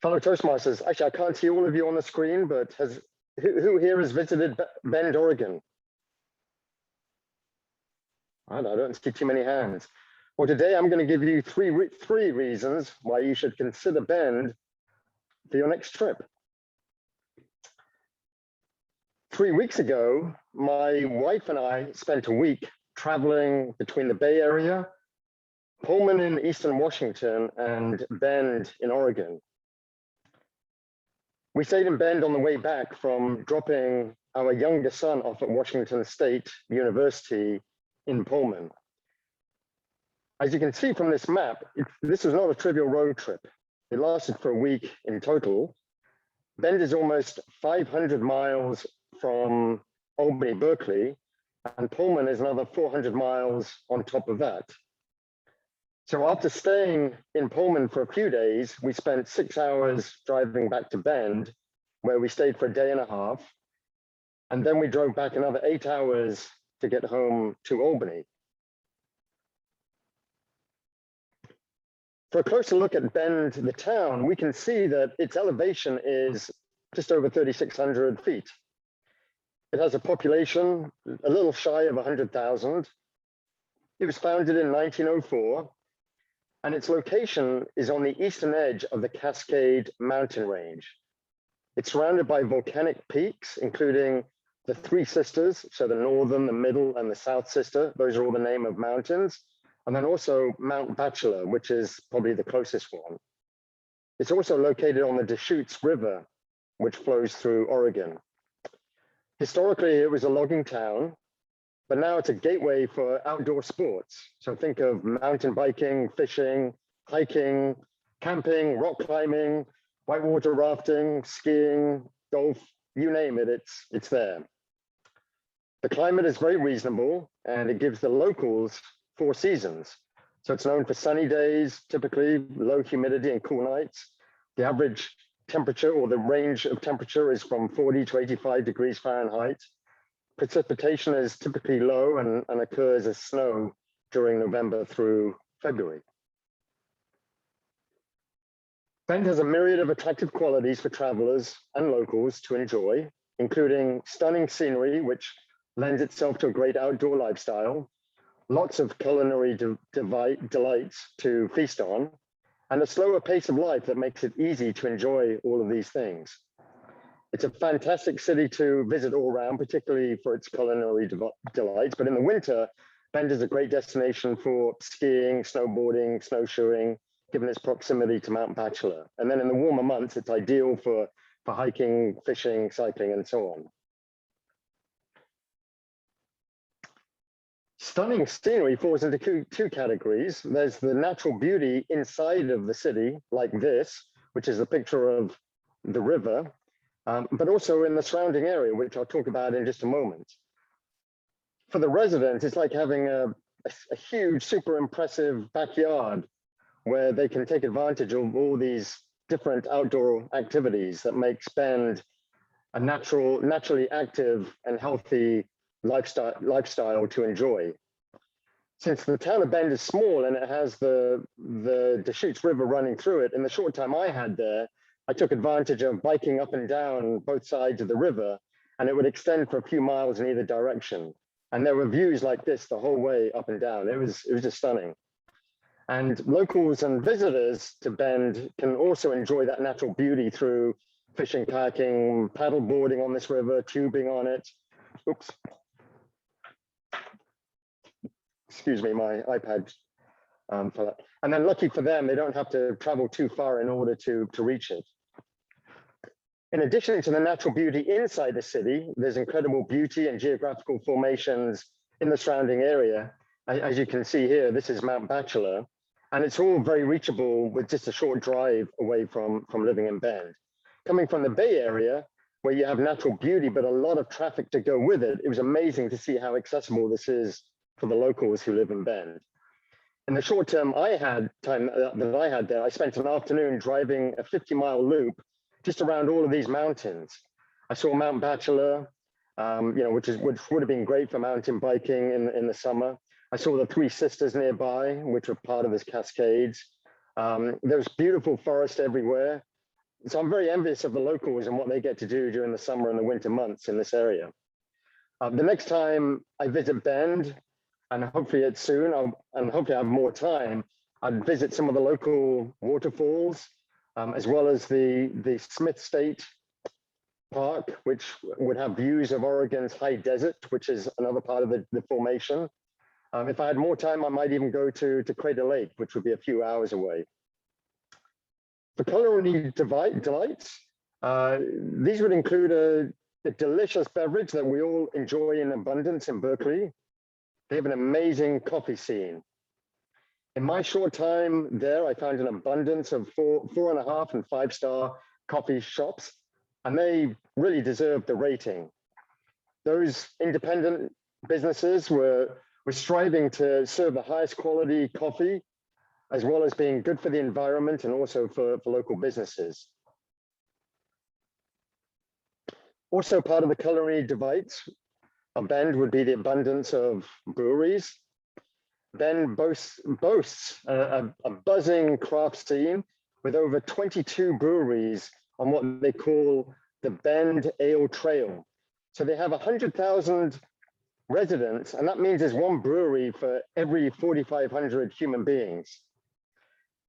Fellow Toastmasters, actually, I can't see all of you on the screen, but who here has visited Bend, Oregon? I don't see too many hands. Well, today I'm going to give you three reasons why you should consider Bend for your next trip. 3 weeks ago, my wife and I spent a week traveling between the Bay Area, Pullman in Eastern Washington, and Bend in Oregon. We stayed in Bend on the way back from dropping our youngest son off at Washington State University in Pullman. As you can see from this map, this was not a trivial road trip. It lasted for a week in total. Bend is almost 500 miles from Albany, Berkeley, and Pullman is another 400 miles on top of that. So after staying in Pullman for a few days, we spent 6 hours driving back to Bend, where we stayed for a day and a half. And then we drove back another 8 hours to get home to Albany. For a closer look at Bend, the town, we can see that its elevation is just over 3,600 feet. It has a population a little shy of 100,000. It was founded in 1904. And its location is on the eastern edge of the Cascade Mountain Range. It's surrounded by volcanic peaks, including the Three Sisters, so the northern, the middle, and the south sister. Those are all the name of mountains. And then also Mount Bachelor, which is probably the closest one. It's also located on the Deschutes River, which flows through Oregon. Historically, it was a logging town, but now it's a gateway for outdoor sports. So think of mountain biking, fishing, hiking, camping, rock climbing, whitewater rafting, skiing, golf, you name it, it's there. The climate is very reasonable and it gives the locals 4 seasons. So it's known for sunny days, typically low humidity and cool nights. The average temperature or the range of temperature is from 40 to 85 degrees Fahrenheit. Precipitation is typically low and occurs as snow during November through February. Bend has a myriad of attractive qualities for travelers and locals to enjoy, including stunning scenery, which lends itself to a great outdoor lifestyle, lots of culinary delights to feast on, and a slower pace of life that makes it easy to enjoy all of these things. It's a fantastic city to visit all around, particularly for its culinary delights. But in the winter, Bend is a great destination for skiing, snowboarding, snowshoeing, given its proximity to Mount Bachelor. And then in the warmer months, it's ideal for hiking, fishing, cycling, and so on. Stunning scenery falls into two categories. There's the natural beauty inside of the city, like this, which is a picture of the river. But also in the surrounding area, which I'll talk about in just a moment. For the residents, it's like having a huge, super impressive backyard where they can take advantage of all these different outdoor activities that makes Bend a naturally active and healthy lifestyle to enjoy. Since the town of Bend is small and it has the Deschutes River running through it, in the short time I had there, I took advantage of biking up and down both sides of the river, and it would extend for a few miles in either direction. And there were views like this the whole way up and down. It was just stunning. And locals and visitors to Bend can also enjoy that natural beauty through fishing, kayaking, paddle boarding on this river, tubing on it. Oops. Excuse me, my iPad for that. And then lucky for them, they don't have to travel too far in order to reach it. In addition to the natural beauty inside the city, there's incredible beauty and geographical formations in the surrounding area. As you can see here, this is Mount Bachelor, and it's all very reachable with just a short drive away from living in Bend. Coming from the Bay Area, where you have natural beauty, but a lot of traffic to go with it, it was amazing to see how accessible this is for the locals who live in Bend. In the short term that I had there, I spent an afternoon driving a 50-mile loop just around all of these mountains. I saw Mount Bachelor, which would have been great for mountain biking in the summer. I saw the Three Sisters nearby, which were part of this Cascades. There was beautiful forest everywhere. So I'm very envious of the locals and what they get to do during the summer and the winter months in this area. The next time I visit Bend, and hopefully it's soon, and hopefully I have more time, I'd visit some of the local waterfalls, as well as the Smith State Park, which would have views of Oregon's high desert, which is another part of the formation. If I had more time, I might even go to Crater Lake, which would be a few hours away. For culinary delights, these would include a delicious beverage that we all enjoy in abundance in Berkeley. They have an amazing coffee scene. In my short time there, I found an abundance of 4.5 and 5-star coffee shops, and they really deserve the rating. Those independent businesses were striving to serve the highest quality coffee, as well as being good for the environment and also for local businesses. Also part of the culinary delights of Bend would be the abundance of breweries. Bend boasts a buzzing craft scene with over 22 breweries on what they call the Bend Ale Trail. So they have 100,000 residents, and that means there's one brewery for every 4,500 human beings.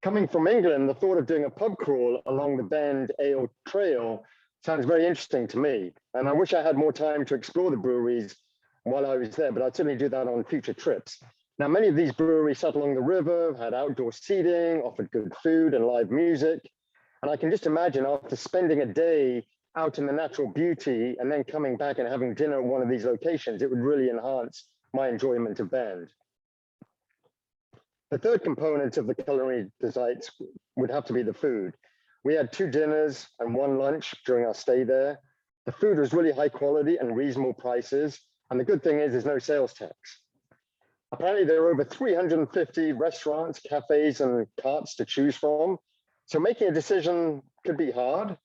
Coming from England, the thought of doing a pub crawl along the Bend Ale Trail sounds very interesting to me. And I wish I had more time to explore the breweries while I was there, but I'd certainly do that on future trips. Now, many of these breweries sat along the river, had outdoor seating, offered good food and live music. And I can just imagine after spending a day out in the natural beauty and then coming back and having dinner at one of these locations, it would really enhance my enjoyment of Bend. The third component of the culinary delights would have to be the food. We had 2 dinners and 1 lunch during our stay there. The food was really high quality and reasonable prices. And the good thing is there's no sales tax. Apparently there are over 350 restaurants, cafes, and carts to choose from. So making a decision could be hard.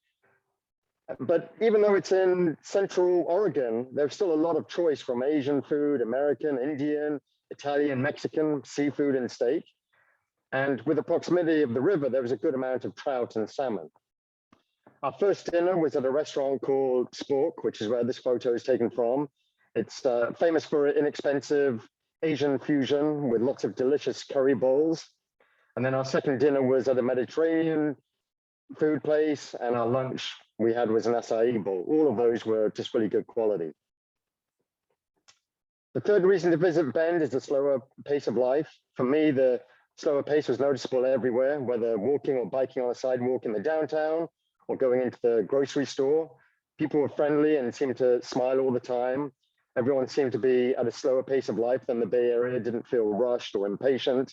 But even though it's in Central Oregon, there's still a lot of choice from Asian food, American, Indian, Italian, Mexican, seafood, and steak. And with the proximity of the river, there was a good amount of trout and salmon. Our first dinner was at a restaurant called Spork, which is where this photo is taken from. It's famous for inexpensive Asian fusion with lots of delicious curry bowls. And then our second dinner was at a Mediterranean food place, and our lunch we had was an acai bowl. All of those were just really good quality. The third reason to visit Bend is the slower pace of life. For me, the slower pace was noticeable everywhere, whether walking or biking on a sidewalk in the downtown or going into the grocery store. People were friendly and seemed to smile all the time. Everyone seemed to be at a slower pace of life than the Bay Area, didn't feel rushed or impatient,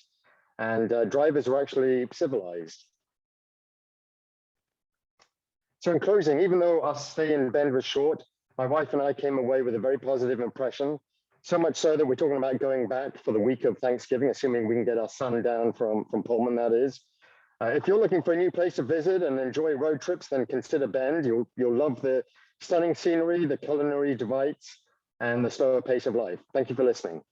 and drivers were actually civilized. So in closing, even though our stay in Bend was short, my wife and I came away with a very positive impression. So much so that we're talking about going back for the week of Thanksgiving, assuming we can get our son down from Pullman, that is. If you're looking for a new place to visit and enjoy road trips, then consider Bend. You'll love the stunning scenery, the culinary delights, and the slower pace of life. Thank you for listening.